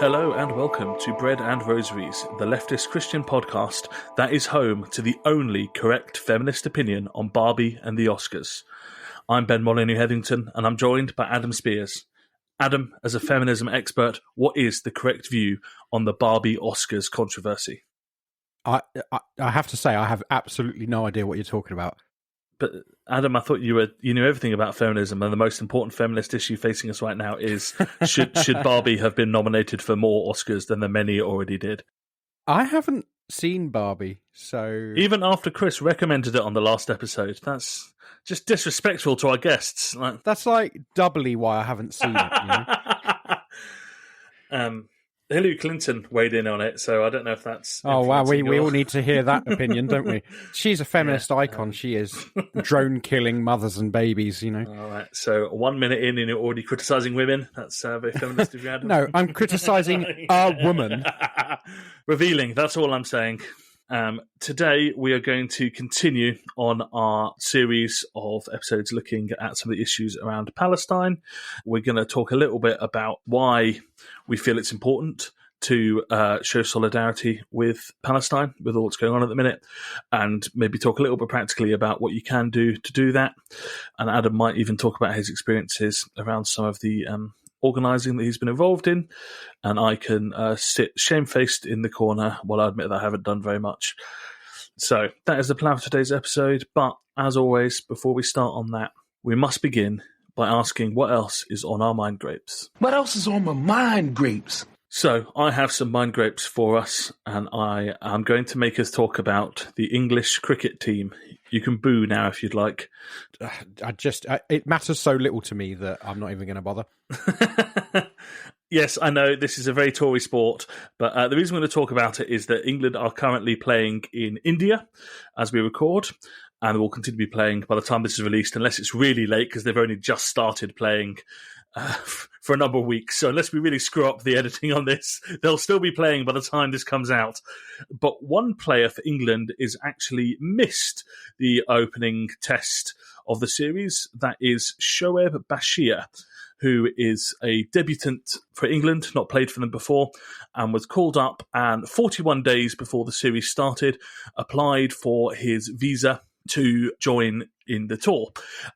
Hello and welcome to Bread and Rosaries, the leftist Christian podcast that is home to the only correct feminist opinion on Barbie and the Oscars. I'm Ben Molyneux-Hetherington and I'm joined by Adam Spears. Adam, as a feminism expert, what is the correct view on the Barbie Oscars controversy? I have to say, I have absolutely no idea what you're talking about. But Adam, I thought you knew everything about feminism, and the most important feminist issue facing us right now is should Barbie have been nominated for more Oscars than the many it already did? I haven't seen Barbie, so even after Chris recommended it on the last episode, that's just disrespectful to our guests. That's like doubly why I haven't seen it. You know? Hillary Clinton weighed in on it, so I don't know if that's... Oh, wow, we all need to hear that opinion, don't we? She's a feminist icon, she is. Drone-killing mothers and babies, you know. All right, so 1 minute in and you're already criticising women? That's very feminist of you, Adam. No, I'm criticising a woman. Revealing, that's all I'm saying. Today we are going to continue on our series of episodes looking at some of the issues around Palestine. We're going to talk a little bit about why we feel it's important to show solidarity with Palestine, with all that's going on at the minute, and maybe talk a little bit practically about what you can do to do that. And Adam might even talk about his experiences around some of the organising that he's been involved in, and I can sit shamefaced in the corner while I admit that I haven't done very much. So that is the plan for today's episode, but as always, before we start on that, we must begin by asking what else is on our mind grapes. What else is on my mind grapes? So I have some mind grapes for us, and I am going to make us talk about the English cricket team. You can boo now if you'd like. It matters so little to me that I'm not even going to bother. Yes, I know this is a very Tory sport, but the reason we're going to talk about it is that England are currently playing in India as we record, and will continue to be playing by the time this is released, unless it's really late because they've only just started playing for a number of weeks. So unless we really screw up the editing on this, they'll still be playing by the time this comes out. But one player for England is actually missed the opening test of the series. That is Shoaib Bashir, who is a debutant for England, not played for them before, and was called up and 41 days before the series started, applied for his visa to join in the tour.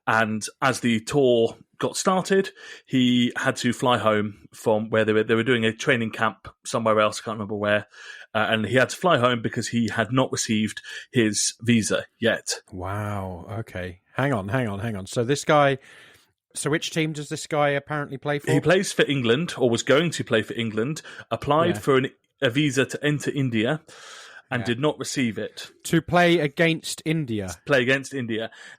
And as the tour got started, he had to fly home from where they were doing a training camp somewhere else, I can't remember where, and he had to fly home because he had not received his visa yet. Wow, okay. Hang on. So which team does this guy apparently play for? He plays for England, or was going to play for England, applied for a visa to enter India, and did not receive it. To play against India.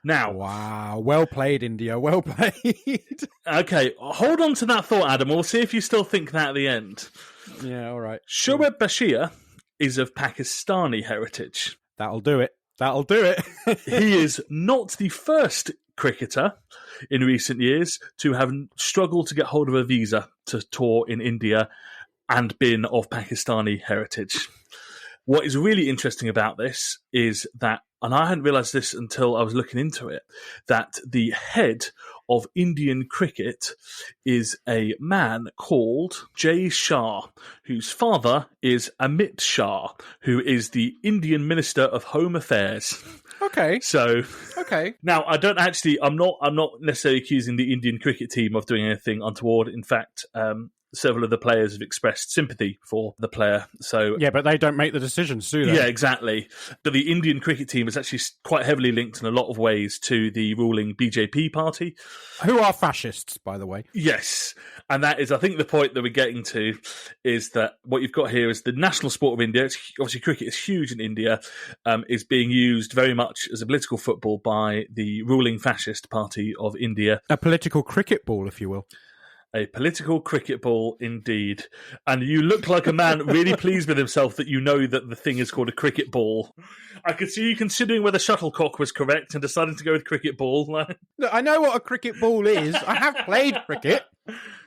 Now, wow, well played, India, well played. Okay, hold on to that thought, Adam. We'll see if you still think that at the end. Yeah, all right. Shoaib Bashir is of Pakistani heritage. That'll do it. He is not the first cricketer in recent years to have struggled to get hold of a visa to tour in India and been of Pakistani heritage. What is really interesting about this is that, and I hadn't realised this until I was looking into it, that the head of Indian cricket is a man called Jay Shah, whose father is Amit Shah, who is the Indian Minister of Home Affairs. Okay. So, okay. Now, I'm not necessarily accusing the Indian cricket team of doing anything untoward. In fact, several of the players have expressed sympathy for the player. So yeah, but they don't make the decisions, do they? Yeah, exactly. But the Indian cricket team is actually quite heavily linked in a lot of ways to the ruling BJP party. Who are fascists, by the way. Yes. And that is, I think, the point that we're getting to is that what you've got here is the national sport of India. Obviously, cricket is huge in India, is being used very much as a political football by the ruling fascist party of India. A political cricket ball, if you will. A political cricket ball, indeed. And you look like a man really pleased with himself that you know that the thing is called a cricket ball. I could see you considering whether shuttlecock was correct and deciding to go with cricket ball. Look, I know what a cricket ball is. I have played cricket.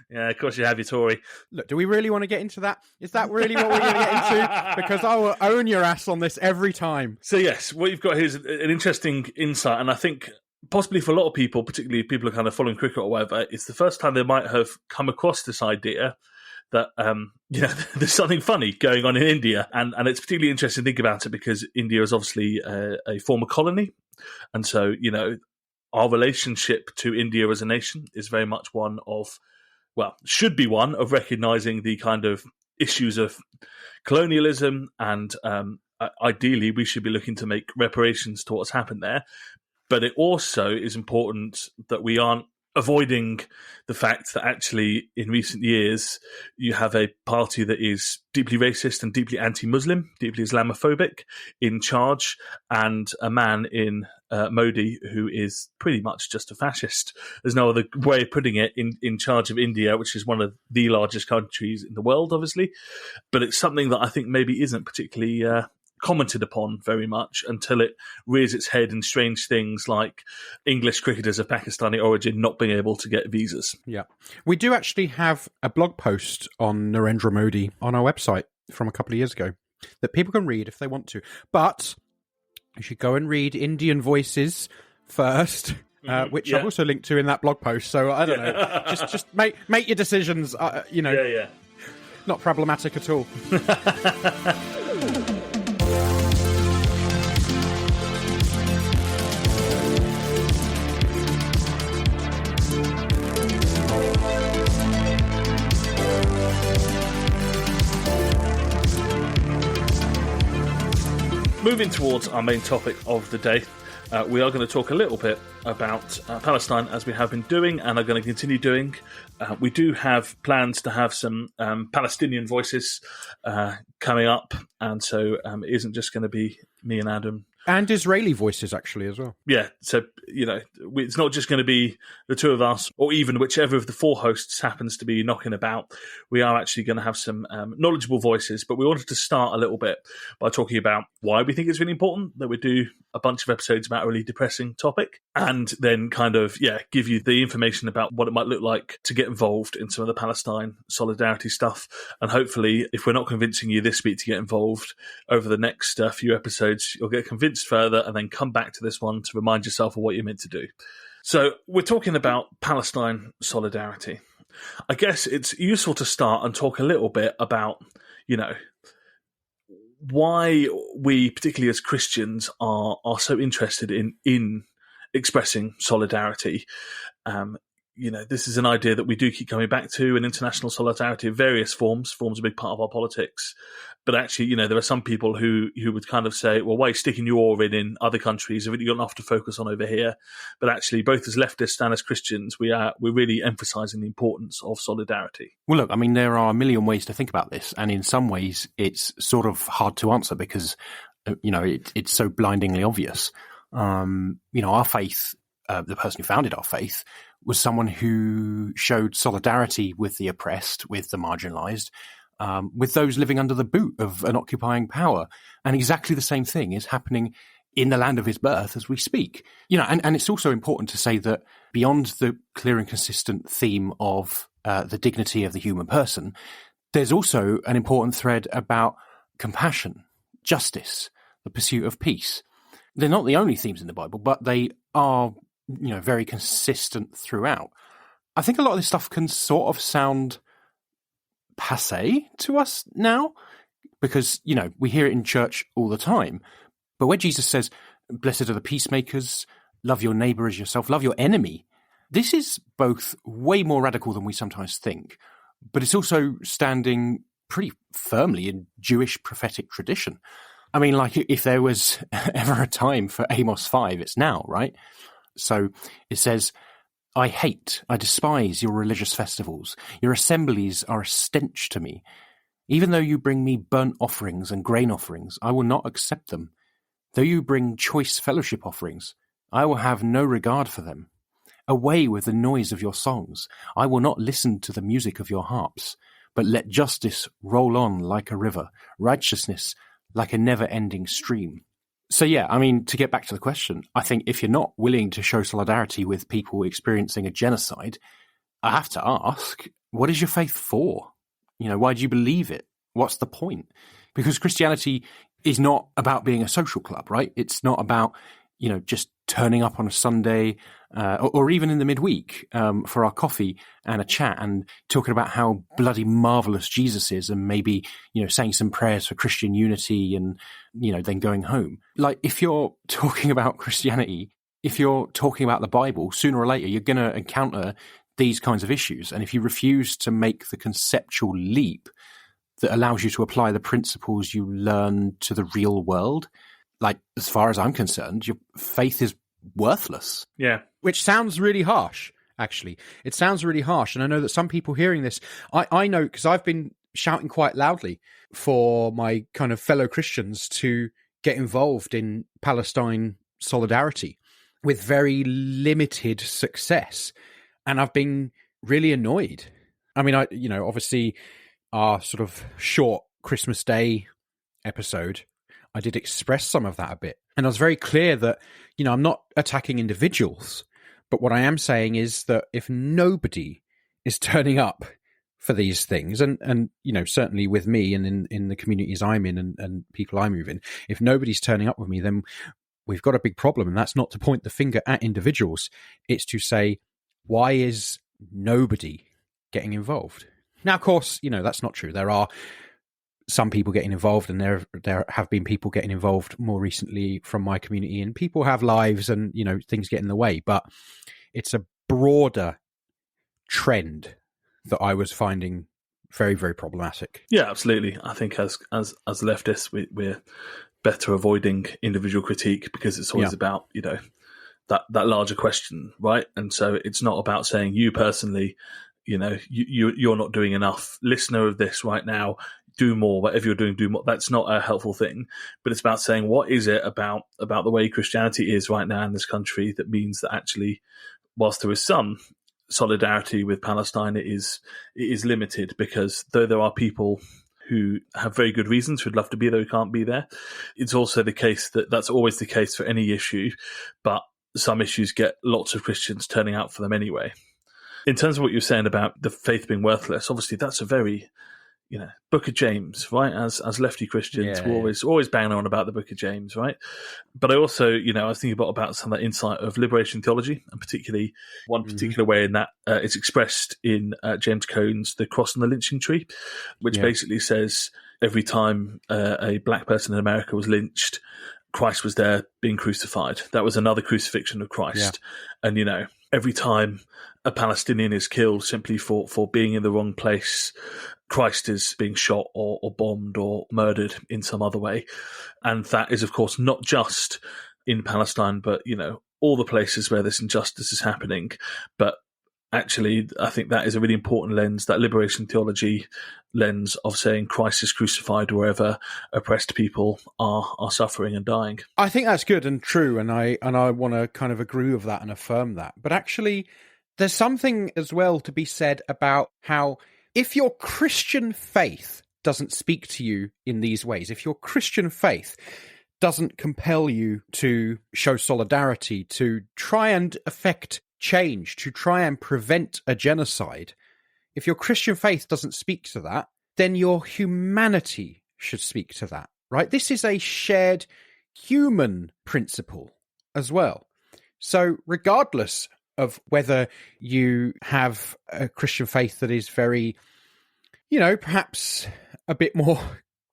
Yeah, of course you have, your Tory. Look, do we really want to get into that? Is that really what we're going to get into? Because I will own your ass on this every time. So yes, what you've got here is an interesting insight, and I think possibly for a lot of people, particularly people who are kind of following cricket or whatever, it's the first time they might have come across this idea that there's something funny going on in India, and it's particularly interesting to think about it because India is obviously a former colony, and so our relationship to India as a nation is very much one of, well, should be one of recognizing the kind of issues of colonialism, and ideally we should be looking to make reparations to what's happened there. But it also is important that we aren't avoiding the fact that actually in recent years you have a party that is deeply racist and deeply anti-Muslim, deeply Islamophobic in charge, and a man in Modi who is pretty much just a fascist. There's no other way of putting it, in charge of India, which is one of the largest countries in the world, obviously. But it's something that I think maybe isn't particularly commented upon very much until it rears its head in strange things like English cricketers of Pakistani origin not being able to get visas. Yeah. We do actually have a blog post on Narendra Modi on our website from a couple of years ago that people can read if they want to. But you should go and read Indian Voices first, which I've also linked to in that blog post. So I don't know. just make your decisions, not problematic at all. Moving towards our main topic of the day, we are going to talk a little bit about Palestine, as we have been doing and are going to continue doing. We do have plans to have some Palestinian voices coming up, and so it isn't just going to be me and Adam. And Israeli voices, actually, as well. Yeah, so, it's not just going to be the two of us, or even whichever of the four hosts happens to be knocking about. We are actually going to have some knowledgeable voices, but we wanted to start a little bit by talking about why we think it's really important that we do a bunch of episodes about a really depressing topic, and then kind of, give you the information about what it might look like to get involved in some of the Palestine solidarity stuff. And hopefully, if we're not convincing you this week to get involved, over the next few episodes, you'll get convinced further and then come back to this one to remind yourself of what you're meant to do. So we're talking about Palestine solidarity. I guess it's useful to start and talk a little bit about, why we, particularly as Christians, are so interested in expressing solidarity. This is an idea that we do keep coming back to, and international solidarity of various forms a big part of our politics. But actually, there are some people who would kind of say, well, why are you sticking your oar in other countries? Have you got enough to focus on over here? But actually, both as leftists and as Christians, we're really emphasising the importance of solidarity. Well, look, I mean, there are a million ways to think about this. And in some ways, it's sort of hard to answer because, it's so blindingly obvious. Our faith, the person who founded our faith, was someone who showed solidarity with the oppressed, with the marginalised, with those living under the boot of an occupying power. And exactly the same thing is happening in the land of his birth as we speak. And it's also important to say that beyond the clear and consistent theme of the dignity of the human person, there's also an important thread about compassion, justice, the pursuit of peace. They're not the only themes in the Bible, but they are very consistent throughout. I think a lot of this stuff can sort of sound passé to us now because, we hear it in church all the time. But where Jesus says, blessed are the peacemakers, love your neighbour as yourself, love your enemy, this is both way more radical than we sometimes think, but it's also standing pretty firmly in Jewish prophetic tradition. I mean, like, if there was ever a time for Amos 5, it's now, right? So it says, I despise your religious festivals. Your assemblies are a stench to me. Even though you bring me burnt offerings and grain offerings, I will not accept them. Though you bring choice fellowship offerings, I will have no regard for them. Away with the noise of your songs. I will not listen to the music of your harps, but let justice roll on like a river, righteousness like a never-ending stream. So yeah, I mean, to get back to the question, I think if you're not willing to show solidarity with people experiencing a genocide, I have to ask, what is your faith for? Why do you believe it? What's the point? Because Christianity is not about being a social club, right? It's not about, just turning up on a Sunday or even in the midweek for our coffee and a chat and talking about how bloody marvelous Jesus is, and maybe, saying some prayers for Christian unity and, then going home. Like, if you're talking about Christianity, if you're talking about the Bible, sooner or later you're going to encounter these kinds of issues. And if you refuse to make the conceptual leap that allows you to apply the principles you learn to the real world, like, as far as I'm concerned, your faith is worthless. Yeah. Which sounds really harsh, actually. It sounds really harsh. And I know that some people hearing this, I know, because I've been shouting quite loudly for my kind of fellow Christians to get involved in Palestine solidarity with very limited success. And I've been really annoyed. I mean, obviously our sort of short Christmas Day episode, I did express some of that a bit. And I was very clear that, I'm not attacking individuals, but what I am saying is that if nobody is turning up for these things, and certainly with me and in the communities I'm in and people I move in, if nobody's turning up with me, then we've got a big problem. And that's not to point the finger at individuals. It's to say, why is nobody getting involved? Now, of course, that's not true. There are some people getting involved, and there have been people getting involved more recently from my community, and people have lives and, things get in the way. But it's a broader trend that I was finding very, very problematic. Yeah, absolutely. I think as leftists, we're better avoiding individual critique, because it's always about, that larger question, right? And so it's not about saying you personally, you're not doing enough. Listener of this right now, do more. Whatever you're doing, do more. That's not a helpful thing. But it's about saying, what is it about the way Christianity is right now in this country that means that actually, whilst there is some solidarity with Palestine, it is limited, because though there are people who have very good reasons who'd love to be there who can't be there, it's also the case that that's always the case for any issue, but some issues get lots of Christians turning out for them anyway. In terms of what you're saying about the faith being worthless, obviously that's a very, Book of James, right? As lefty Christians, we're always banging on about the Book of James, right? But I also, I was thinking about some of that insight of liberation theology, and particularly one particular way in that it's expressed in James Cone's The Cross and the Lynching Tree, which basically says every time a black person in America was lynched, Christ was there being crucified. That was another crucifixion of Christ. Yeah. And, every time a Palestinian is killed simply for being in the wrong place, Christ is being shot or bombed or murdered in some other way. And that is, of course, not just in Palestine, but, all the places where this injustice is happening. But actually, I think that is a really important lens, that liberation theology lens of saying Christ is crucified wherever oppressed people are suffering and dying. I think that's good and true, and I want to kind of agree with that and affirm that. But actually, there's something as well to be said about how, if your Christian faith doesn't speak to you in these ways, if your Christian faith doesn't compel you to show solidarity, to try and affect change, to try and prevent a genocide, if your Christian faith doesn't speak to that, then your humanity should speak to that, right? This is a shared human principle as well. So regardless of whether you have a Christian faith that is very, perhaps a bit more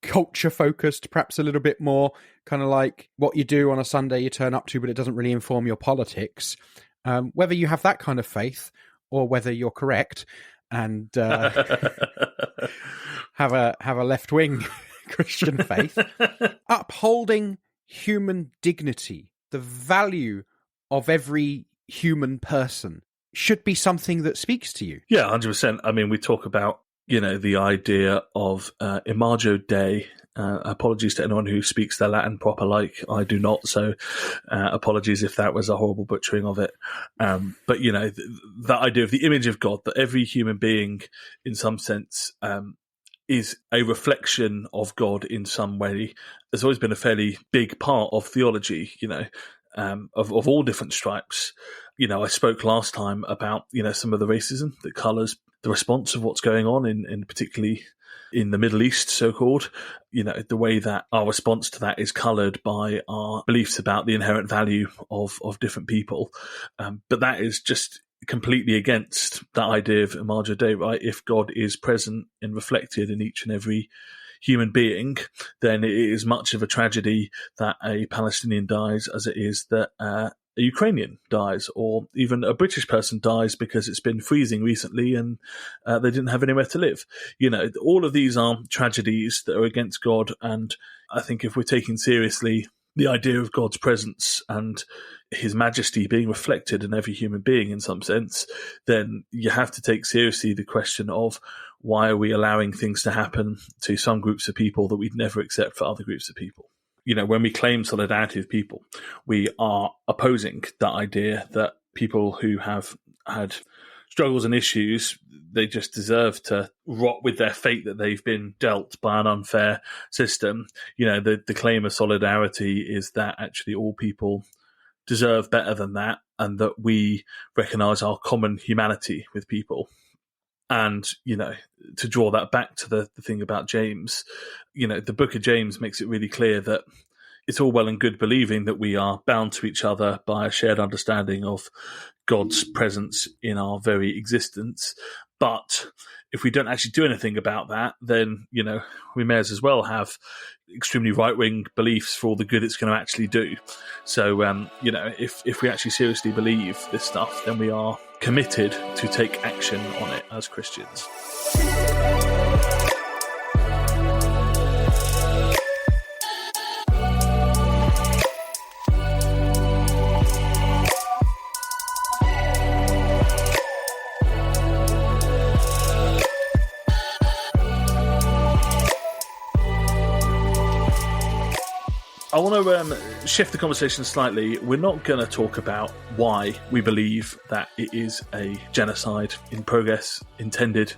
culture focused, perhaps a little bit more kind of like what you do on a Sunday you turn up to, but it doesn't really inform your politics. Whether you have that kind of faith or whether you're correct and have a left-wing Christian faith, upholding human dignity, the value of every human person, should be something that speaks to you. Yeah, 100%. I mean, we talk about, the idea of imago Dei. Apologies to anyone who speaks their Latin proper, like I do not. So apologies if that was a horrible butchering of it. But, that idea of the image of God, that every human being in some sense is a reflection of God in some way, has always been a fairly big part of theology, of all different stripes. I spoke last time about, some of the racism that colours the response of what's going on in particularly in the Middle East, so-called, the way that our response to that is coloured by our beliefs about the inherent value of different people. But that is just completely against that idea of Imago Dei, right? If God is present and reflected in each and every human being, then it is much of a tragedy that a Palestinian dies as it is that a Ukrainian dies, or even a British person dies because it's been freezing recently and they didn't have anywhere to live. All of these are tragedies that are against God, and I think if we're taking seriously the idea of God's presence and his majesty being reflected in every human being in some sense, then you have to take seriously the question of why are we allowing things to happen to some groups of people that we'd never accept for other groups of people. When we claim solidarity with people, we are opposing that idea that people who have had struggles and issues, they just deserve to rot with their fate that they've been dealt by an unfair system. The claim of solidarity is that actually all people deserve better than that, and that we recognise our common humanity with people. And, to draw that back to the thing about James, the book of James makes it really clear that it's all well and good believing that we are bound to each other by a shared understanding of God's presence in our very existence. But if we don't actually do anything about that, then, we may as well have extremely right-wing beliefs for all the good it's going to actually do. So, if we actually seriously believe this stuff, then we are committed to take action on it as Christians. I want to shift the conversation slightly. We're not going to talk about why we believe that it is a genocide in progress intended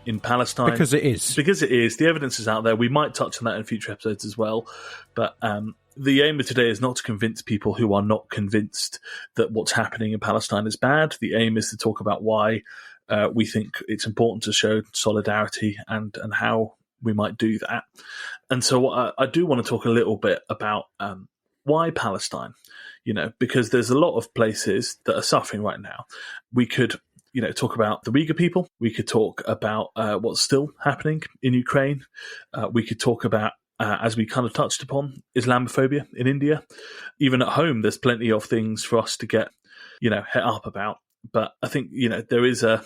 in Palestine. Because it is. Because it is. The evidence is out there. We might touch on that in future episodes as well. But the aim of today is not to convince people who are not convinced that what's happening in Palestine is bad. The aim is to talk about why we think it's important to show solidarity and how we might do that. And so I do want to talk a little bit about why Palestine, because there's a lot of places that are suffering right now. We could, talk about the Uyghur people. We could talk about what's still happening in Ukraine. We could talk about, as we kind of touched upon, Islamophobia in India. Even at home, there's plenty of things for us to get, het up about. But I think, there is a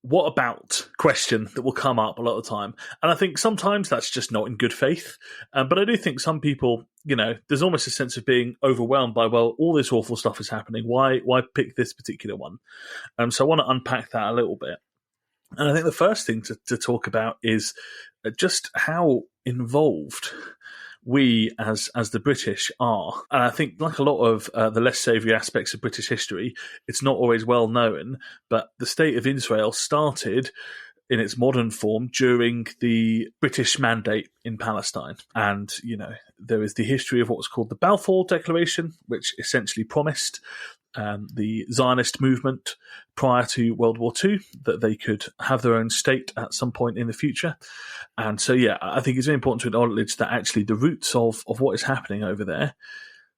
what about question that will come up a lot of the time. And I think sometimes that's just not in good faith. But I do think some people, there's almost a sense of being overwhelmed by, well, all this awful stuff is happening. Why pick this particular one? So I want to unpack that a little bit. And I think the first thing to talk about is just how involved we as the British are. And I think, like a lot of the less savoury aspects of British history, it's not always well known, but the state of Israel started in its modern form during the British mandate in Palestine. And, there is the history of what was called the Balfour Declaration, which essentially promised the Zionist movement prior to World War II that they could have their own state at some point in the future. And so, I think it's very important to acknowledge that actually the roots of what is happening over there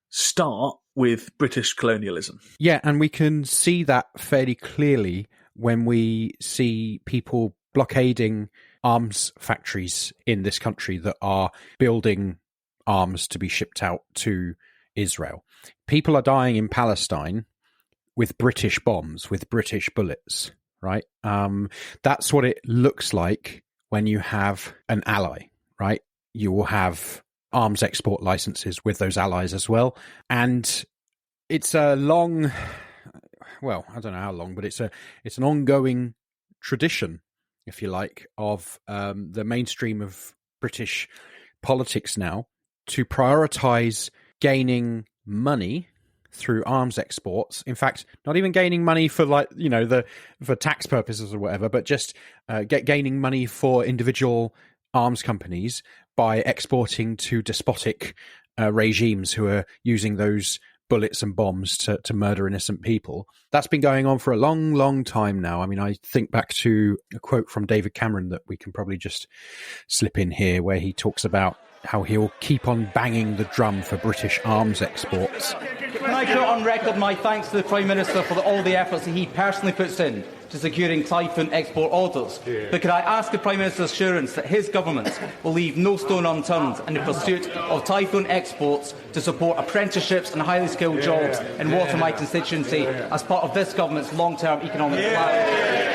start with British colonialism. Yeah, and we can see that fairly clearly when we see people blockading arms factories in this country that are building arms to be shipped out to Israel. People are dying in Palestine with British bombs, with British bullets, right? That's what it looks like when you have an ally, right? You will have arms export licenses with those allies as well. And it's a long, well, I don't know how long, but it's an ongoing tradition, if you like, of the mainstream of British politics now to prioritize gaining money through arms exports. In fact, not even gaining money for for tax purposes or whatever, but just gaining money for individual arms companies by exporting to despotic regimes who are using those bullets and bombs to murder innocent people. That's been going on for a long, long time now. I mean, I think back to a quote from David Cameron that we can probably just slip in here, where he talks about how he'll keep on banging the drum for British arms exports. Can I put on record my thanks to the Prime Minister for all the efforts that he personally puts in to securing Typhoon export orders? But could I ask the Prime Minister's assurance that his government will leave no stone unturned in the pursuit of Typhoon exports to support apprenticeships and highly skilled jobs in Walton, my constituency, as part of this government's long-term economic plan?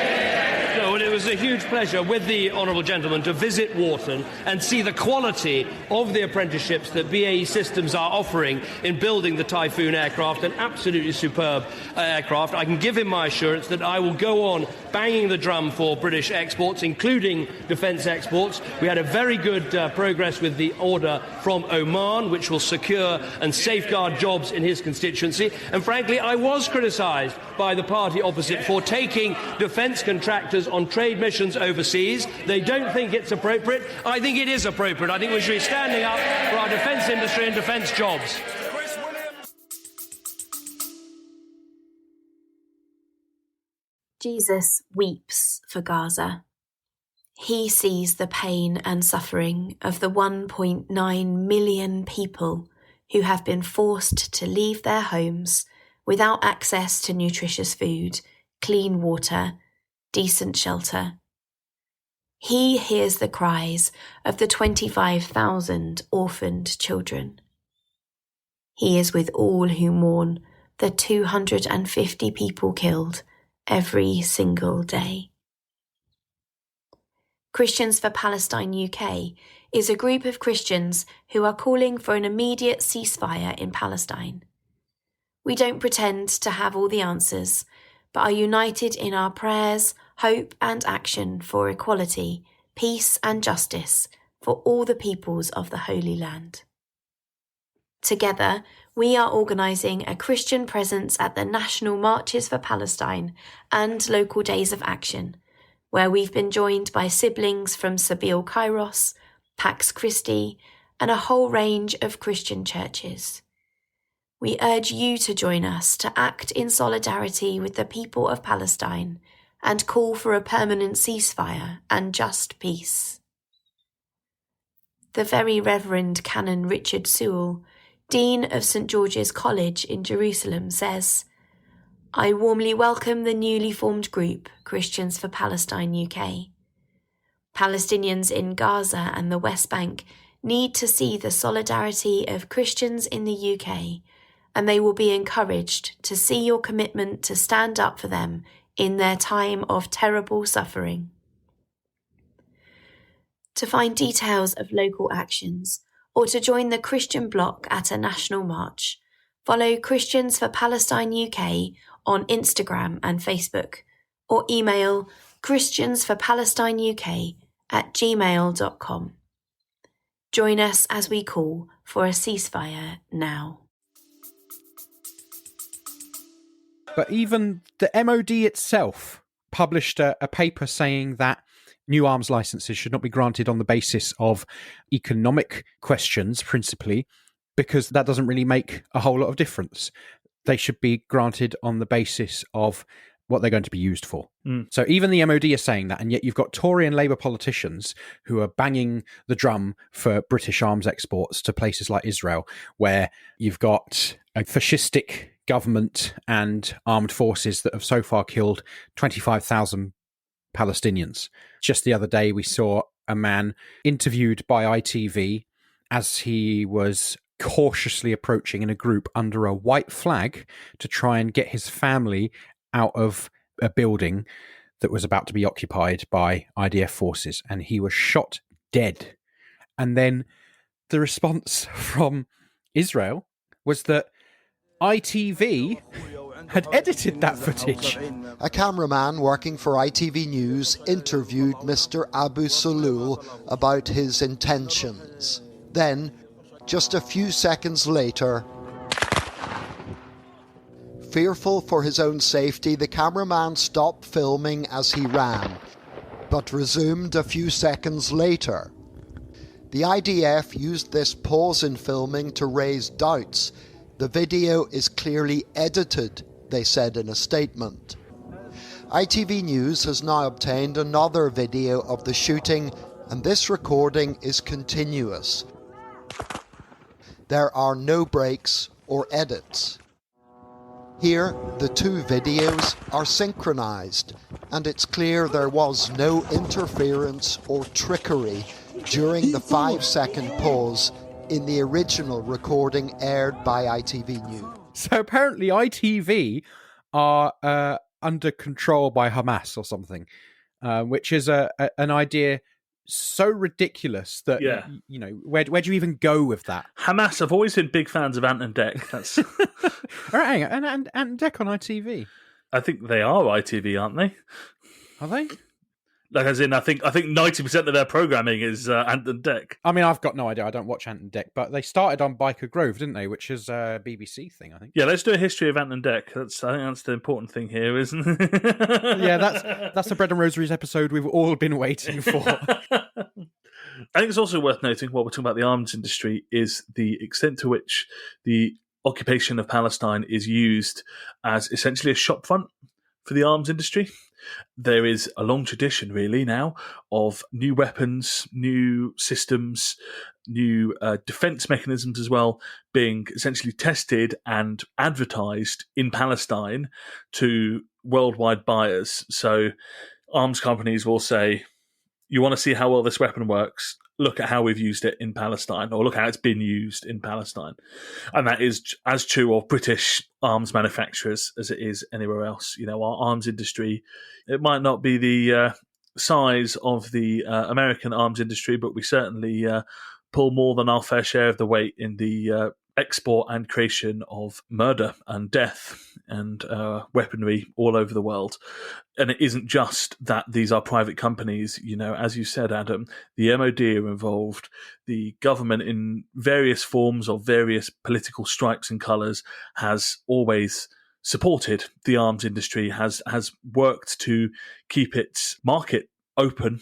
No, and it was a huge pleasure with the honourable gentleman to visit Wharton and see the quality of the apprenticeships that BAE Systems are offering in building the Typhoon aircraft, an absolutely superb aircraft. I can give him my assurance that I will go on banging the drum for British exports, including defence exports. We had a very good progress with the order from Oman, which will secure and safeguard jobs in his constituency. And frankly, I was criticised by the party opposite for taking defence contractors on trade missions overseas. They don't think it's appropriate. I think it is appropriate. I think we should be standing up for our defence industry and defence jobs. Jesus weeps for Gaza. He sees the pain and suffering of the 1.9 million people who have been forced to leave their homes without access to nutritious food, clean water, decent shelter. He hears the cries of the 25,000 orphaned children. He is with all who mourn the 250 people killed every single day. Christians for Palestine UK is a group of Christians who are calling for an immediate ceasefire in Palestine. We don't pretend to have all the answers, but are united in our prayers, hope and action for equality, peace and justice for all the peoples of the Holy Land. Together, we are organising a Christian presence at the National Marches for Palestine and local days of action, where we've been joined by siblings from Sabeel Kairos, Pax Christi, and a whole range of Christian churches. We urge you to join us to act in solidarity with the people of Palestine and call for a permanent ceasefire and just peace. The Very Reverend Canon Richard Sewell, Dean of St George's College in Jerusalem, says, "I warmly welcome the newly formed group, Christians for Palestine UK. Palestinians in Gaza and the West Bank need to see the solidarity of Christians in the UK, and they will be encouraged to see your commitment to stand up for them in their time of terrible suffering." To find details of local actions or to join the Christian bloc at a national march, follow Christians for Palestine UK on Instagram and Facebook, or email christiansforpalestineuk@gmail.com. Join us as we call for a ceasefire now. But even the MOD itself published a paper saying that new arms licenses should not be granted on the basis of economic questions, principally, because that doesn't really make a whole lot of difference. They should be granted on the basis of what they're going to be used for. So even the MOD are saying that, and yet you've got Tory and Labour politicians who are banging the drum for British arms exports to places like Israel, where you've got a fascistic government and armed forces that have so far killed 25,000 Palestinians. Just the other day, we saw a man interviewed by ITV as he was cautiously approaching in a group under a white flag to try and get his family out of a building that was about to be occupied by IDF forces, and he was shot dead. And then the response from Israel was that ITV had edited that footage. A cameraman working for ITV News interviewed Mr. Abu Sulul about his intentions. Then, just a few seconds later, fearful for his own safety, the cameraman stopped filming as he ran, but resumed a few seconds later. The IDF used this pause in filming to raise doubts The video is clearly edited, they said in a statement. ITV News has now obtained another video of the shooting, and this recording is continuous. There are no breaks or edits. Here, the two videos are synchronized, and it's clear there was no interference or trickery during the 5-second pause in the original recording aired by ITV News. So apparently ITV are under control by Hamas or something, which is an idea so ridiculous that, you know, where do you even go with that? Hamas, I've always been big fans of Ant and Dec. That's All right, hang on. Ant and Dec on ITV. I think they are ITV, aren't they? Are they? Like, as in, I think 90% of their programming is Ant and Dec. I mean, I've got no idea. I don't watch Ant and Dec, but they started on Biker Grove, didn't they? Which is a BBC thing, I think. Yeah, let's do a history of Ant and Dec. I think that's the important thing here, isn't it? Yeah, that's the Bread and Rosaries episode we've all been waiting for. I think it's also worth noting, while we're talking about the arms industry, is the extent to which the occupation of Palestine is used as essentially a shopfront for the arms industry. There is a long tradition, really, now of new weapons, new systems, new defense mechanisms as well, being essentially tested and advertised in Palestine to worldwide buyers. So arms companies will say, you want to see how well this weapon works? Look at how we've used it in Palestine, or look how it's been used in Palestine. And that is as true of British arms manufacturers as it is anywhere else. You know, our arms industry, it might not be the size of the American arms industry, but we certainly pull more than our fair share of the weight in the export and creation of murder and death and weaponry all over the world. And it isn't just that these are private companies. You know, as you said, Adam, the MOD are involved, the government in various forms of various political stripes and colours has always supported the arms industry, has worked to keep its market open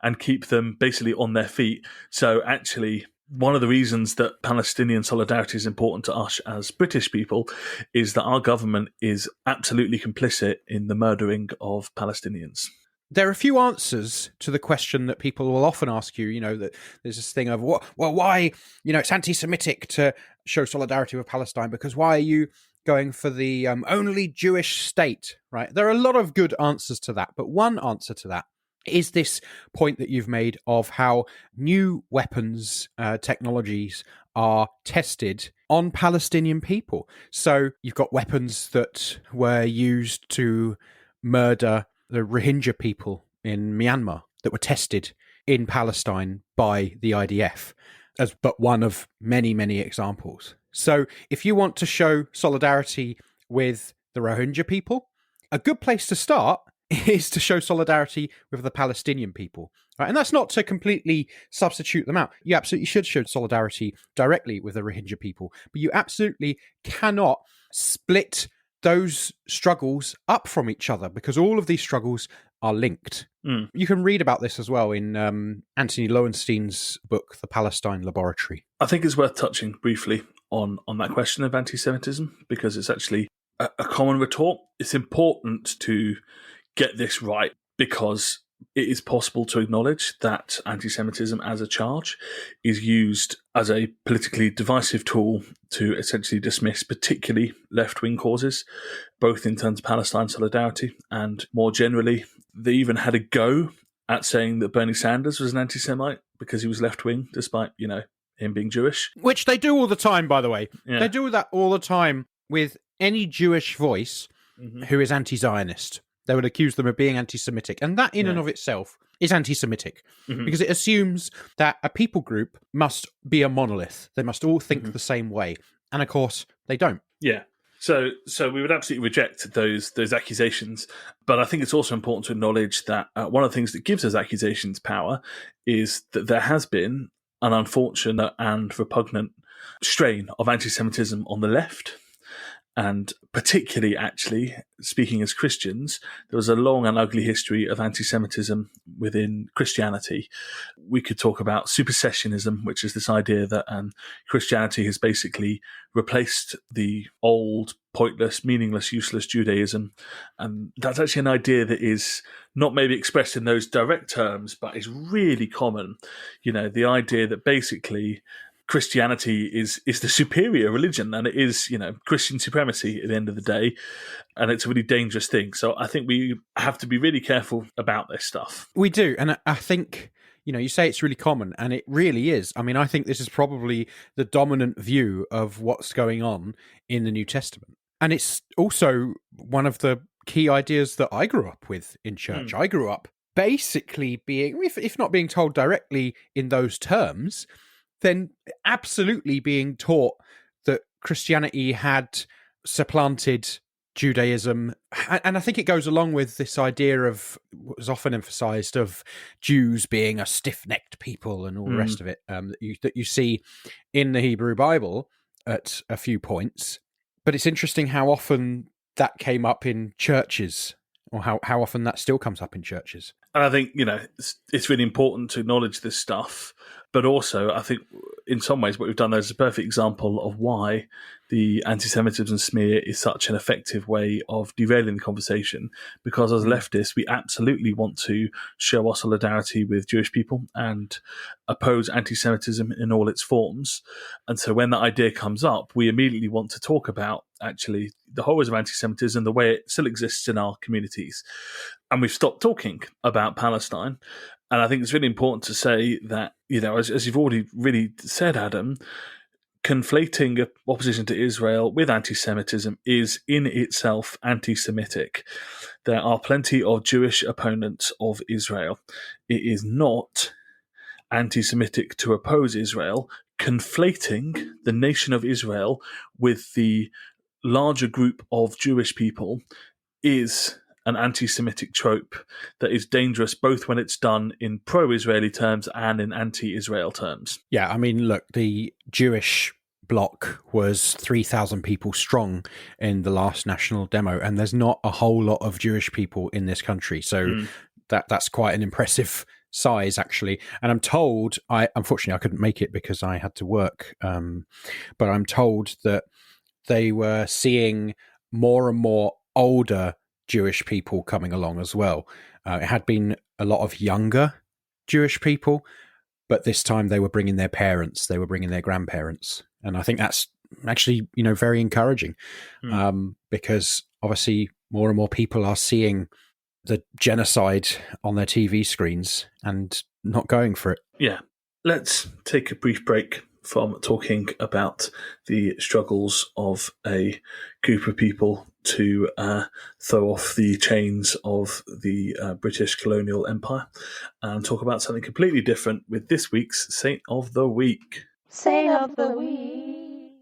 and keep them basically on their feet. So actually, one of the reasons that Palestinian solidarity is important to us as British people is that our government is absolutely complicit in the murdering of Palestinians. There are a few answers to the question that people will often ask you, you know, that there's this thing of, why, you know, it's anti-Semitic to show solidarity with Palestine, because why are you going for the only Jewish state, right? There are a lot of good answers to that, but one answer to that is this point that you've made of how new weapons technologies are tested on Palestinian people. So you've got weapons that were used to murder the Rohingya people in Myanmar that were tested in Palestine by the IDF as but one of many, many examples. So if you want to show solidarity with the Rohingya people, a good place to start is to show solidarity with the Palestinian people. Right? And that's not to completely substitute them out. You absolutely should show solidarity directly with the Rohingya people, but you absolutely cannot split those struggles up from each other, because all of these struggles are linked. You can read about this as well in Anthony Lowenstein's book, The Palestine Laboratory. I think it's worth touching briefly on that question of anti-Semitism, because it's actually a common retort. It's important to get this right, because it is possible to acknowledge that anti-Semitism as a charge is used as a politically divisive tool to essentially dismiss particularly left-wing causes, both in terms of Palestine solidarity and more generally. They even had a go at saying that Bernie Sanders was an anti-Semite because he was left-wing, despite, you know, him being Jewish. Which they do all the time, by the way. Yeah. They do that all the time with any Jewish voice who is anti-Zionist. They would accuse them of being anti-Semitic. And that in and of itself is anti-Semitic, because it assumes that a people group must be a monolith. They must all think the same way. And of course, they don't. Yeah. So we would absolutely reject those accusations. But I think it's also important to acknowledge that one of the things that gives those accusations power is that there has been an unfortunate and repugnant strain of anti-Semitism on the left. And particularly, actually, speaking as Christians, there was a long and ugly history of anti-Semitism within Christianity. We could talk about supersessionism, which is this idea that Christianity has basically replaced the old, pointless, meaningless, useless Judaism. And that's actually an idea that is not maybe expressed in those direct terms, but is really common. The idea that basically Christianity is the superior religion, and it is, Christian supremacy at the end of the day, and it's a really dangerous thing. So I think we have to be really careful about this stuff. We do, and I think, you say it's really common, and it really is. I mean, I think this is probably the dominant view of what's going on in the New Testament. And it's also one of the key ideas that I grew up with in church. I grew up basically being, if not being told directly in those terms, then absolutely being taught that Christianity had supplanted Judaism. And I think it goes along with this idea of what was often emphasized of Jews being a stiff-necked people and all the rest of it, that you see in the Hebrew Bible at a few points. But it's interesting how often that came up in churches, or how often that still comes up in churches. And I think, it's really important to acknowledge this stuff. But also, I think in some ways what we've done there is a perfect example of why the anti-Semitism smear is such an effective way of derailing the conversation. Because as leftists, we absolutely want to show our solidarity with Jewish people and oppose anti-Semitism in all its forms. And so when that idea comes up, we immediately want to talk about actually the horrors of anti-Semitism, the way it still exists in our communities. And we've stopped talking about Palestine. And I think it's really important to say that, as you've already really said, Adam, conflating opposition to Israel with anti-Semitism is in itself anti-Semitic. There are plenty of Jewish opponents of Israel. It is not anti-Semitic to oppose Israel. Conflating the nation of Israel with the larger group of Jewish people is an anti-Semitic trope that is dangerous both when it's done in pro-Israeli terms and in anti-Israel terms. Yeah, I mean, look, the Jewish bloc was 3,000 people strong in the last national demo, and there's not a whole lot of Jewish people in this country. So that's quite an impressive size, actually. And I'm told, unfortunately I couldn't make it because I had to work, but I'm told that they were seeing more and more older Jewish people coming along as well. It had been a lot of younger Jewish people, but this time they were bringing their parents, they were bringing their grandparents. And I think that's actually, very encouraging, because obviously more and more people are seeing the genocide on their TV screens and not going for it. Yeah. Let's take a brief break from talking about the struggles of a group of people to throw off the chains of the British colonial empire and talk about something completely different with this week's Saint of the Week. Saint of the Week.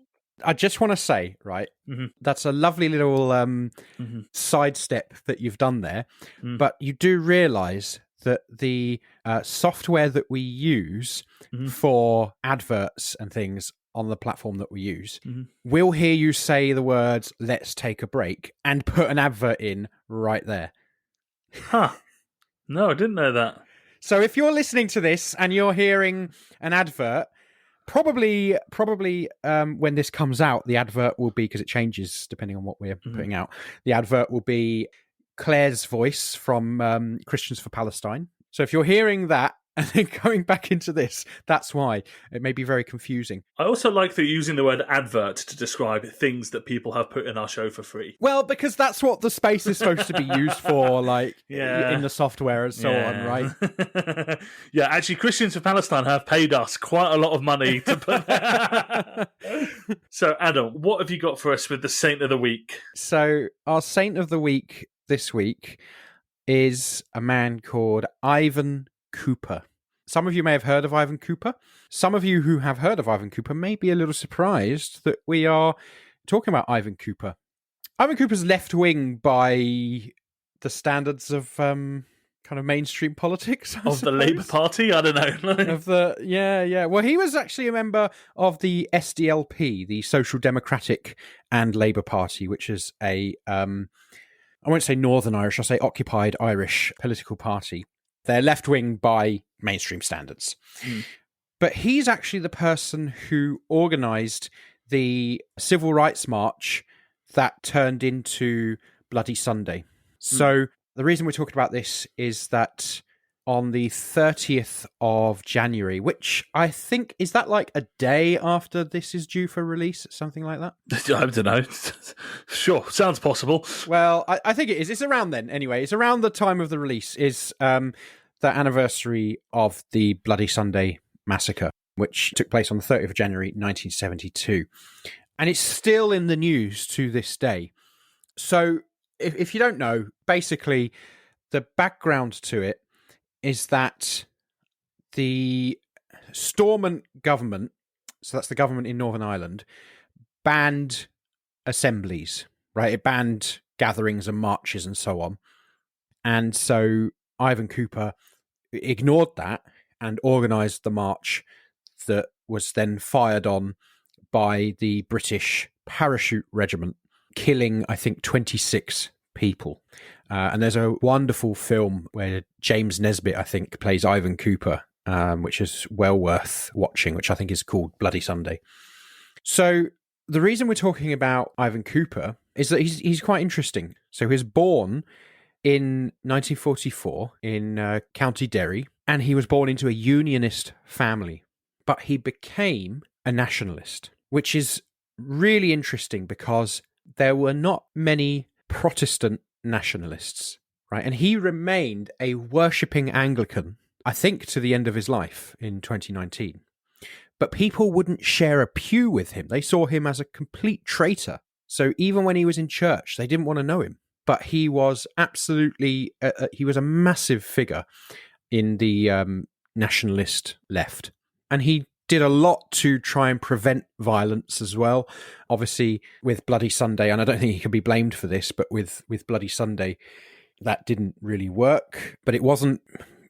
I just want to say, right, that's a lovely little sidestep that you've done there, but you do realise that the software that we use for adverts and things on the platform that we use, we'll hear you say the words, "Let's take a break," and put an advert in right there. Huh. No, I didn't know that. So if you're listening to this and you're hearing an advert, probably when this comes out, the advert will be, because it changes depending on what we're putting out, the advert will be Claire's voice from Christians for Palestine. So if you're hearing that and then going back into this, that's why. It may be very confusing. I also like that you're using the word advert to describe things that people have put in our show for free. Well, because that's what the space is supposed to be used for, like in the software and so on, right? Yeah, actually, Christians for Palestine have paid us quite a lot of money to put that. So, Adam, what have you got for us with the Saint of the Week? So, our Saint of the Week this week is a man called Ivan Cooper. Some of you may have heard of Ivan Cooper. Some of you who have heard of Ivan Cooper may be a little surprised that we are talking about Ivan Cooper. Ivan Cooper's left-wing by the standards of, kind of mainstream politics of the Labour Party. I don't know. Well, he was actually a member of the SDLP, the Social Democratic and Labour Party, which is a I won't say Northern Irish, I'll say occupied Irish political party. They're left wing by mainstream standards. But he's actually the person who organised the civil rights march that turned into Bloody Sunday. So the reason we're talking about this is that on the 30th of January, which I think, is that like a day after this is due for release? Something like that? I don't know. Sure, sounds possible. Well, I think it is. It's around then, anyway. It's around the time of the release is the anniversary of the Bloody Sunday massacre, which took place on the 30th of January, 1972. And it's still in the news to this day. So if you don't know, basically the background to it is that the Stormont government, so that's the government in Northern Ireland, banned assemblies, right? It banned gatherings and marches and so on. And so Ivan Cooper ignored that and organised the march that was then fired on by the British Parachute Regiment, killing, I think, 26 people. And there's a wonderful film where James Nesbitt, I think, plays Ivan Cooper, which is well worth watching, which I think is called Bloody Sunday. So the reason we're talking about Ivan Cooper is that he's quite interesting. So he was born in 1944 in County Derry, and he was born into a unionist family. But he became a nationalist, which is really interesting because there were not many Protestant nationalists, right? And he remained a worshipping Anglican, I think, to the end of his life in 2019. But people wouldn't share a pew with him. They saw him as a complete traitor. So even when he was in church, they didn't want to know him. But he was absolutely, he was a massive figure in the nationalist left. And he did a lot to try and prevent violence as well. Obviously, with Bloody Sunday, and I don't think he can be blamed for this, but with Bloody Sunday, that didn't really work. But it wasn't,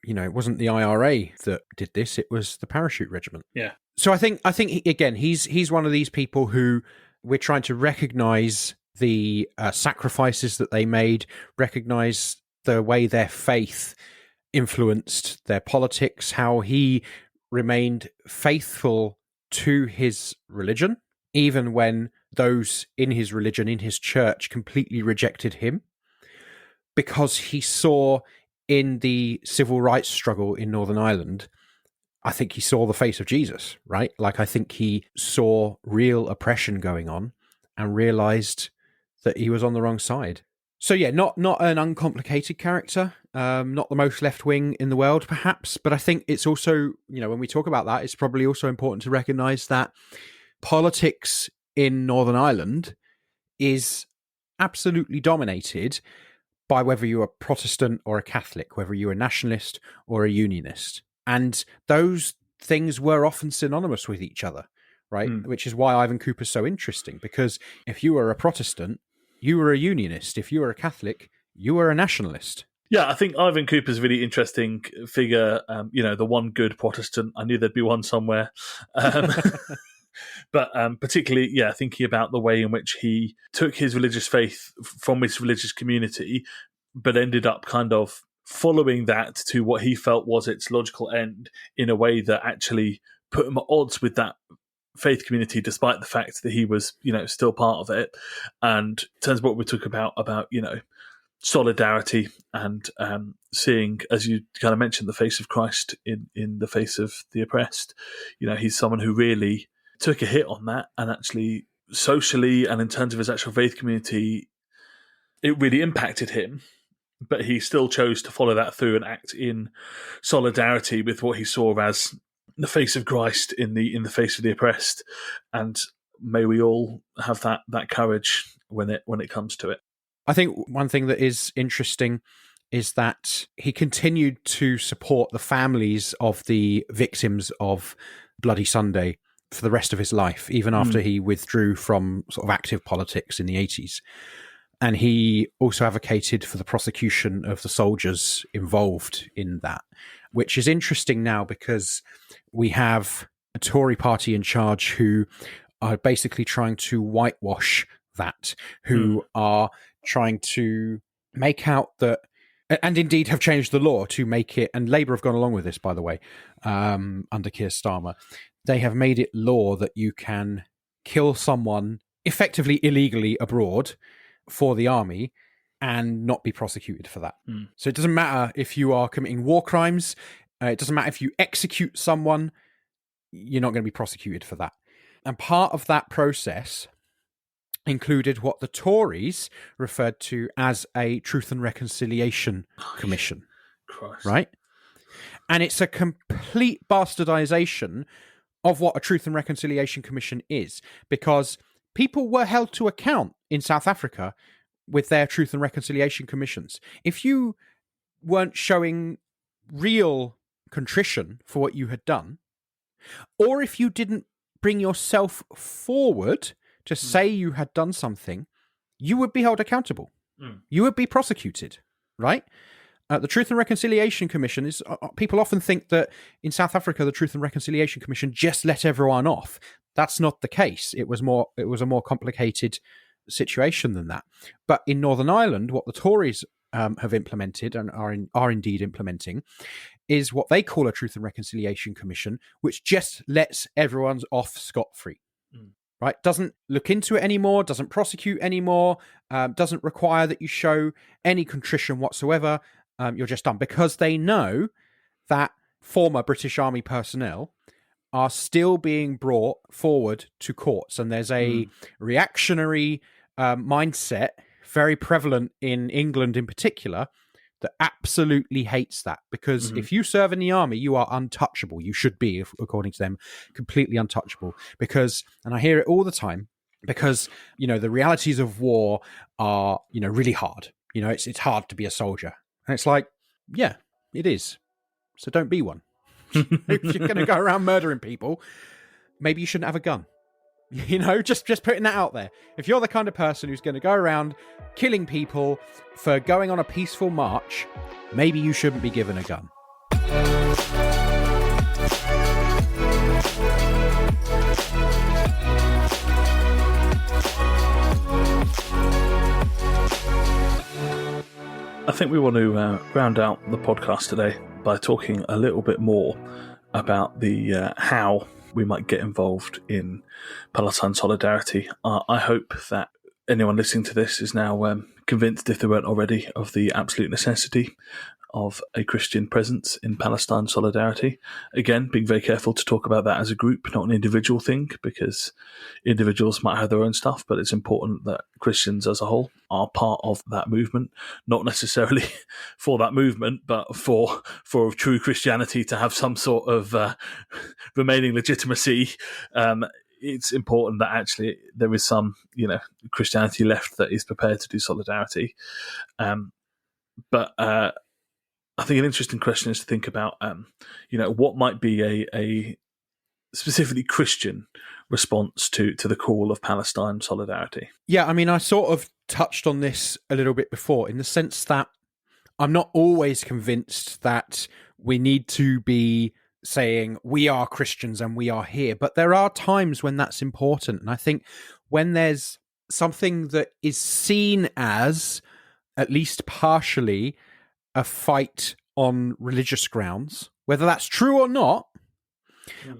it wasn't the IRA that did this. It was the Parachute Regiment. Yeah. So I think again, he's one of these people who we're trying to recognise the sacrifices that they made, recognise the way their faith influenced their politics, how he remained faithful to his religion, even when those in his religion, in his church, completely rejected him, because he saw in the civil rights struggle in Northern Ireland, I think he saw the face of Jesus, right? Like, I think he saw real oppression going on and realised that he was on the wrong side. So yeah, not an uncomplicated character, not the most left-wing in the world, perhaps, but I think it's also, when we talk about that, it's probably also important to recognise that politics in Northern Ireland is absolutely dominated by whether you're a Protestant or a Catholic, whether you're a nationalist or a unionist. And those things were often synonymous with each other, right? Which is why Ivan Cooper's so interesting, because if you were a Protestant, you were a unionist. If you were a Catholic, you were a nationalist. Yeah, I think Ivan Cooper's a really interesting figure. The one good Protestant. I knew there'd be one somewhere. But particularly, thinking about the way in which he took his religious faith from his religious community, but ended up kind of following that to what he felt was its logical end in a way that actually put him at odds with that faith community, despite the fact that he was, still part of it. And in terms of what we talk about, solidarity and seeing, as you kind of mentioned, the face of Christ in the face of the oppressed. He's someone who really took a hit on that, and actually socially and in terms of his actual faith community, it really impacted him. But he still chose to follow that through and act in solidarity with what he saw as the face of Christ in the face of the oppressed. And may we all have that courage when it comes to it. I think one thing that is interesting is that he continued to support the families of the victims of Bloody Sunday for the rest of his life, even after he withdrew from sort of active politics in the 80s. And he also advocated for the prosecution of the soldiers involved in that, which is interesting now because we have a Tory party in charge who are basically trying to whitewash that, who are trying to make out that, and indeed have changed the law to make it, and Labour have gone along with this, by the way, under Keir Starmer. They have made it law that you can kill someone effectively illegally abroad for the army and not be prosecuted for that. So it doesn't matter if you are committing war crimes. It doesn't matter if you execute someone. You're not going to be prosecuted for that. And part of that process included what the Tories referred to as a Truth and Reconciliation Commission. Christ. Right? And it's a complete bastardization of what a Truth and Reconciliation Commission is, because people were held to account in South Africa with their Truth and Reconciliation Commissions. If you weren't showing real contrition for what you had done, or if you didn't bring yourself forward to say you had done something, you would be held accountable. You would be prosecuted, right? The Truth and Reconciliation Commission is... people often think that in South Africa, the Truth and Reconciliation Commission just let everyone off. That's not the case. It was a more complicated situation than that. But in Northern Ireland, what the Tories have implemented and are indeed implementing is what they call a Truth and Reconciliation Commission, which just lets everyone off scot-free. Right? Doesn't look into it anymore, doesn't prosecute anymore, doesn't require that you show any contrition whatsoever. You're just done, because they know that former British Army personnel are still being brought forward to courts. And there's a reactionary mindset, very prevalent in England in particular, that absolutely hates that. Because if you serve in the army, you are untouchable. You should be, according to them, completely untouchable. Because, and I hear it all the time, because, the realities of war are, really hard. It's hard to be a soldier. And it's like, yeah, it is. So don't be one. If you're going to go around murdering people, maybe you shouldn't have a gun. Just putting that out there. If you're the kind of person who's going to go around killing people for going on a peaceful march, maybe you shouldn't be given a gun. I think we want to round out the podcast today by talking a little bit more about the how we might get involved in Palestine solidarity. I hope that anyone listening to this is now convinced, if they weren't already, of the absolute necessity of a Christian presence in Palestine solidarity. Again, being very careful to talk about that as a group, not an individual thing, because individuals might have their own stuff, but it's important that Christians as a whole are part of that movement, not necessarily for that movement, but for true Christianity to have some sort of remaining legitimacy. It's important that actually there is some, Christianity left that is prepared to do solidarity. But I think an interesting question is to think about, what might be a specifically Christian response to the call of Palestine solidarity. Yeah, I mean, I sort of touched on this a little bit before, in the sense that I'm not always convinced that we need to be saying we are Christians and we are here, but there are times when that's important. And I think when there's something that is seen as, at least partially, a fight on religious grounds, whether that's true or not,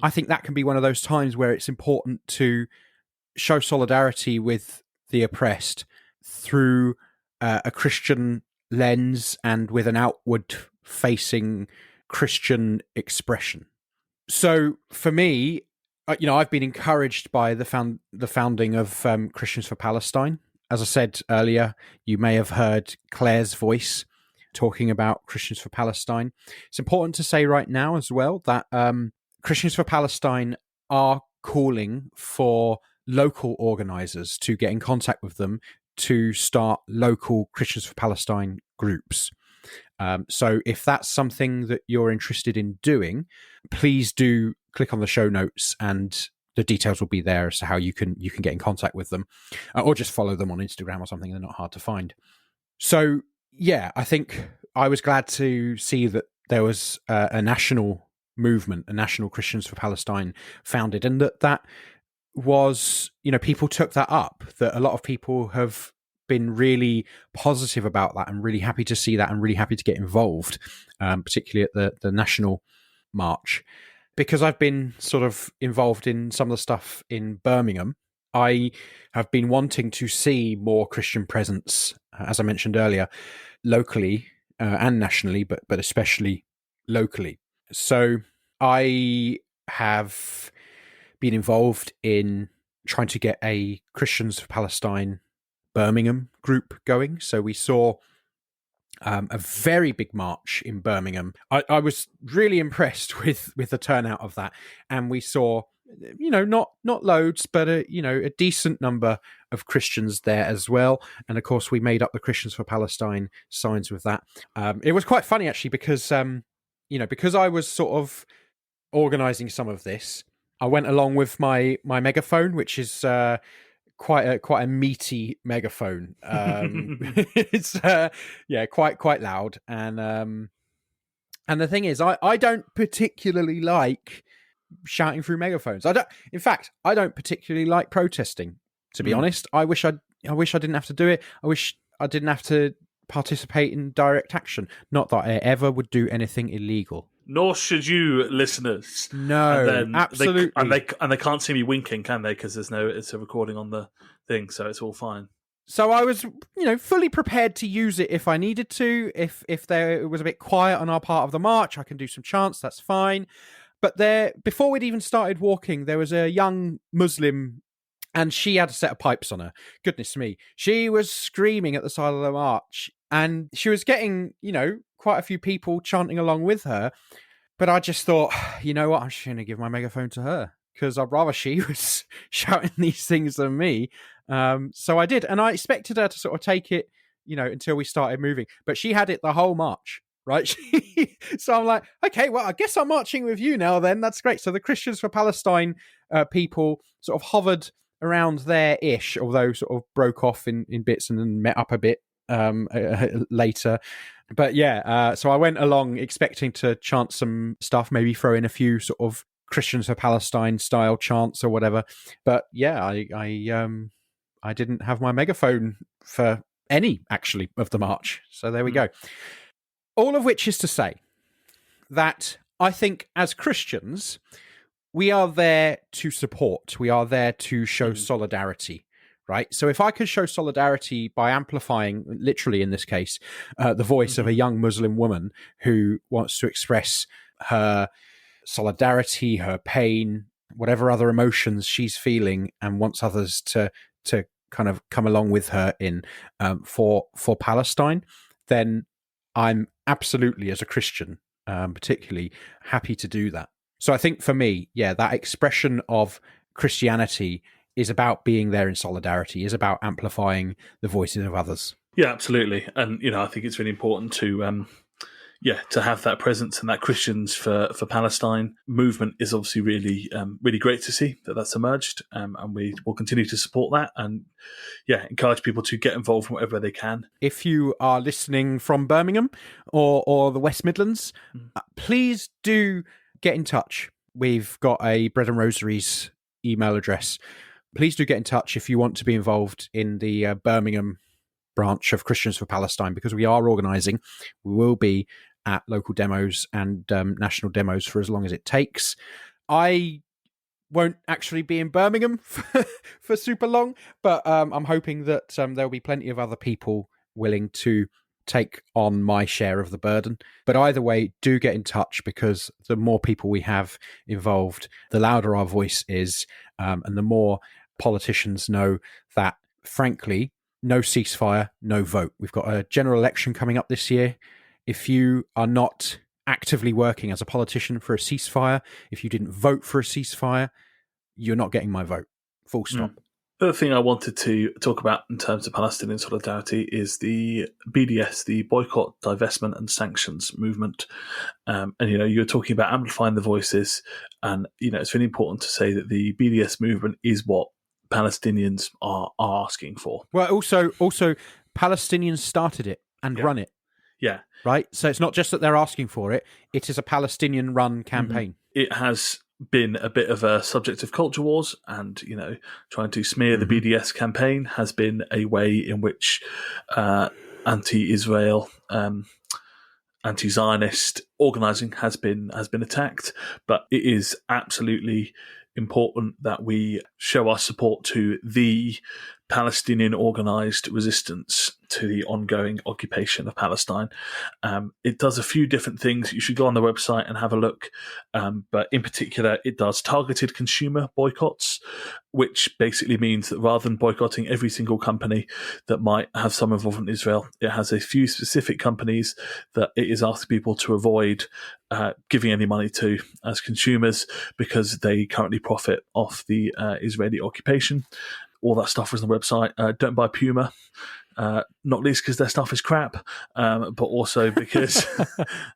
I think that can be one of those times where it's important to show solidarity with the oppressed through a Christian lens and with an outward-facing Christian expression. So for me, I've been encouraged by the founding of Christians for Palestine. As I said earlier, you may have heard Claire's voice talking about Christians for Palestine. It's important to say right now as well that Christians for Palestine are calling for local organisers to get in contact with them to start local Christians for Palestine groups. So if that's something that you're interested in doing, please do click on the show notes and the details will be there as to how you can get in contact with them, or just follow them on Instagram or something. They're not hard to find. So yeah, I think I was glad to see that there was a national movement, a national Christians for Palestine founded, and that was, people took that up, that a lot of people have been really positive about that and really happy to see that and really happy to get involved, particularly at the national march. Because I've been sort of involved in some of the stuff in Birmingham, I have been wanting to see more Christian presence, as I mentioned earlier, locally and nationally, but especially locally. So I have been involved in trying to get a Christians for Palestine Birmingham group going. So we saw a very big march in Birmingham. I was really impressed with the turnout of that, and we saw, not loads, but a decent number of Christians there as well. And of course, we made up the Christians for Palestine signs with that. It was quite funny actually, because because I was sort of organising some of this, I went along with my megaphone, which is quite a meaty megaphone. It's quite loud, and the thing is, I don't particularly like shouting through megaphones. I don't particularly like protesting, to be honest. I wish I didn't have to do it. I wish I didn't have to participate in direct action. Not that I ever would do anything illegal. Nor should you, listeners. No, absolutely. They can't see me winking, can they? Because it's a recording on the thing, so it's all fine. So I was, fully prepared to use it if I needed to. If it was a bit quiet on our part of the march, I can do some chants. That's fine. But before we'd even started walking, there was a young Muslim, and she had a set of pipes on her. Goodness me, she was screaming at the side of the march, and she was getting, quite a few people chanting along with her. But I just thought, you know what, I'm just going to give my megaphone to her, because I'd rather she was shouting these things than me. So I did, and I expected her to sort of take it, until we started moving. But she had it the whole march, right? So I'm like, okay, well, I guess I'm marching with you now then. That's great. So the Christians for Palestine people sort of hovered around there-ish, although sort of broke off in bits and then met up a bit later. But yeah, so I went along expecting to chant some stuff, maybe throw in a few sort of Christians for Palestine style chants or whatever. But yeah, I didn't have my megaphone for any, actually, of the march. So there we go. All of which is to say that I think as Christians, we are there to support. We are there to show solidarity. Right. So if I could show solidarity by amplifying, literally in this case, the voice of a young Muslim woman who wants to express her solidarity, her pain, whatever other emotions she's feeling, and wants others to kind of come along with her in for Palestine, then I'm absolutely, as a Christian, particularly happy to do that. So I think for me, that expression of Christianity is about being there in solidarity, is about amplifying the voices of others. Yeah, absolutely. And, I think it's really important to have that presence, and that Christians for Palestine movement is obviously really, really great to see that's emerged. And we will continue to support that and, encourage people to get involved wherever they can. If you are listening from Birmingham or the West Midlands, please do get in touch. We've got a Bread and Rosaries email address. Please do get in touch if you want to be involved in the Birmingham branch of Christians for Palestine, because we are organising. We will be at local demos and national demos for as long as it takes. I won't actually be in Birmingham for super long, but I'm hoping that there'll be plenty of other people willing to take on my share of the burden. But either way, do get in touch, because the more people we have involved, the louder our voice is, and the more politicians know that, frankly, no ceasefire, no vote. We've got a general election coming up this year. If you are not actively working as a politician for a ceasefire, if you didn't vote for a ceasefire, you're not getting my vote. Full stop. The other thing I wanted to talk about in terms of Palestinian solidarity is the BDS, the Boycott, Divestment and Sanctions movement. And, you're talking about amplifying the voices. And, it's really important to say that the BDS movement is what Palestinians are asking for. Well, also Palestinians started it and run it. Yeah. Right? So it's not just that they're asking for it. It is a Palestinian-run campaign. It has been a bit of a subject of culture wars, and trying to smear the BDS campaign has been a way in which anti-Israel, anti-Zionist organising has been attacked. But it is absolutely important that we show our support to the Palestinian organised resistance to the ongoing occupation of Palestine. It does a few different things. You should go on the website and have a look. But in particular, it does targeted consumer boycotts, which basically means that rather than boycotting every single company that might have some involvement in Israel, it has a few specific companies that it is asking people to avoid giving any money to as consumers because they currently profit off the Israeli occupation. All that stuff is on the website. Don't buy Puma, not least because their stuff is crap, but also because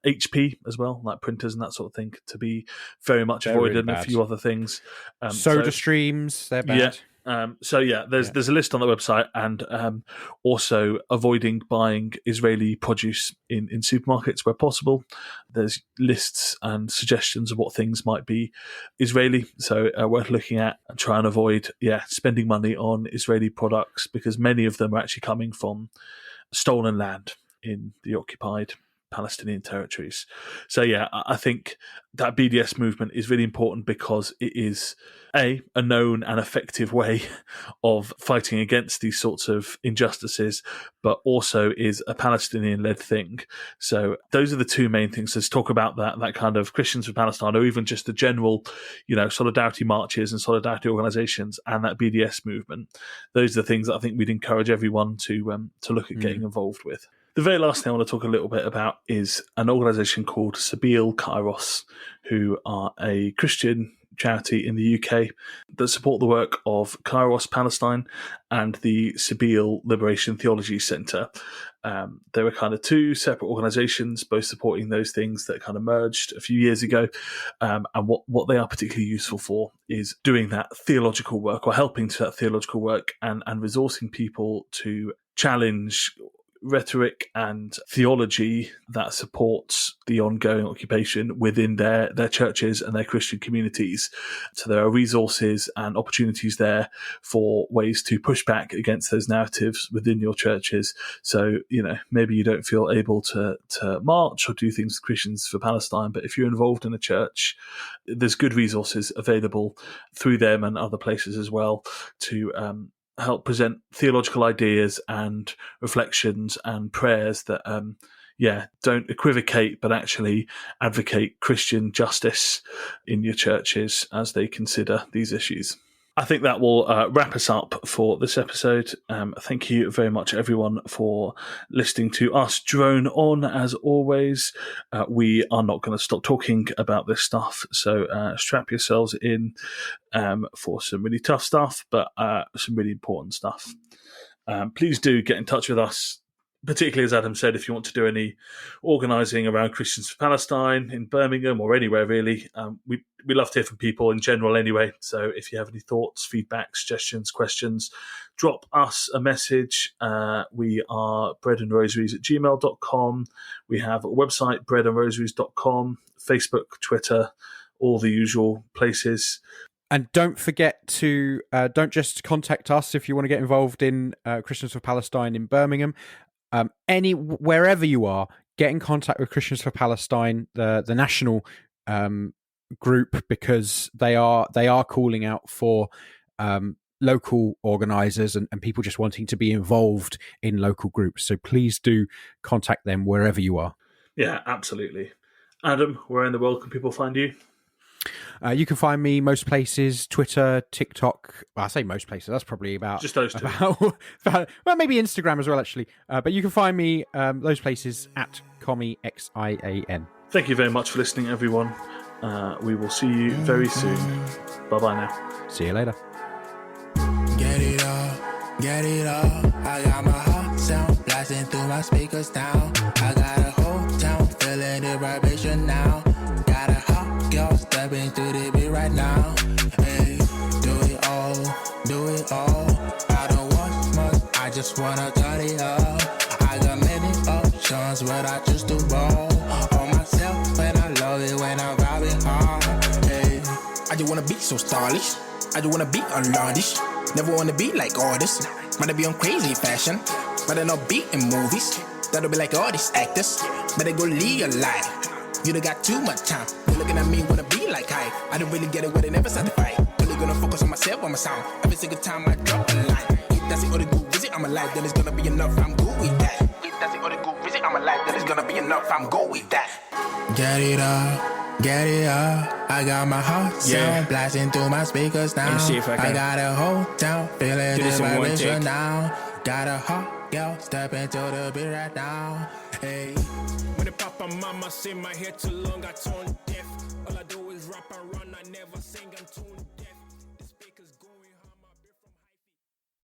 HP as well, like printers and that sort of thing, to be very much avoided, and a few other things. Soda streams, they're bad. Yeah. There's a list on the website, and also avoiding buying Israeli produce in supermarkets where possible. There's lists and suggestions of what things might be Israeli, so worth looking at, and try and avoid spending money on Israeli products because many of them are actually coming from stolen land in the occupied Palestinian territories. So I think that BDS movement is really important because it is a known and effective way of fighting against these sorts of injustices, but also is a Palestinian-led thing. So those are the two main things. Let's talk about that kind of Christians for Palestine, or even just the general, solidarity marches and solidarity organisations and that BDS movement. Those are the things that I think we'd encourage everyone to look at getting involved with. The very last thing I want to talk a little bit about is an organisation called Sabeel Kairos, who are a Christian charity in the UK that support the work of Kairos Palestine and the Sabeel Liberation Theology Centre. They were kind of two separate organisations, both supporting those things that kind of merged a few years ago. And what they are particularly useful for is doing that theological work, or helping to that theological work, and resourcing people to challenge rhetoric and theology that supports the ongoing occupation within their churches and their Christian communities. So there are resources and opportunities there for ways to push back against those narratives within your churches. So, maybe you don't feel able to march or do things with Christians for Palestine, but if you're involved in a church, there's good resources available through them and other places as well to help present theological ideas and reflections and prayers that don't equivocate but actually advocate Christian justice in your churches as they consider these issues. I think that will wrap us up for this episode. Thank you very much, everyone, for listening to us drone on. As always, we are not going to stop talking about this stuff, so strap yourselves in for some really tough stuff, but some really important stuff. Please do get in touch with us, particularly, as Adam said, if you want to do any organising around Christians for Palestine in Birmingham or anywhere really. We love to hear from people in general anyway. So if you have any thoughts, feedback, suggestions, questions, drop us a message. We are breadandrosaries@gmail.com. We have a website, breadandrosaries.com, Facebook, Twitter, all the usual places. And don't forget to don't just contact us if you want to get involved in Christians for Palestine in Birmingham. Wherever you are, get in contact with Christians for Palestine, the national group, because they are calling out for local organisers and people just wanting to be involved in local groups. So please do contact them wherever you are. Yeah, absolutely. Adam, where in the world can people find you? You can find me most places, Twitter, TikTok. Well, I say most places. That's probably about just those two. Well, maybe Instagram as well, actually. But you can find me those places at Commie XIAN. Thank you very much for listening, everyone. We will see you very soon. Bye-bye now. See you later. Get it get it up. I got my heart sound blasting through my speakers now. I got a whole town feeling the vibration now. Got a hot girl stepping through the beat right now. Hey, do it all, do it all. I don't want much, I just wanna cut it up. I got many options, but I choose to ball on myself, and I love it when I'm vibing hard. Hey, I just wanna be so stylish. I just wanna be unlardish. Never wanna be like all this. Might be on crazy fashion, but I not be in movies. That'll be like all these actors. Better go live your life. You done got too much time. You're looking at me, wanna be like I. I don't really get it, where they never satisfied. Really gonna focus on myself, on my sound. Every single time I drop a line. If that's the only good visit, I'm alive, then it's gonna be enough. I'm good with that. If that's the only good visit, I'm alive, then it's gonna be enough. I'm good with that. Get it up, get it up. I got my heart sound blasting through my speakers now. Let me see if I can. I got a whole town feeling Do the this in one vibration take. now. Got a hot girl step into the beat right now. Hey. When the papa mama say my hair too long, I turn deaf. All I do is rap and run, I never sing, I'm tune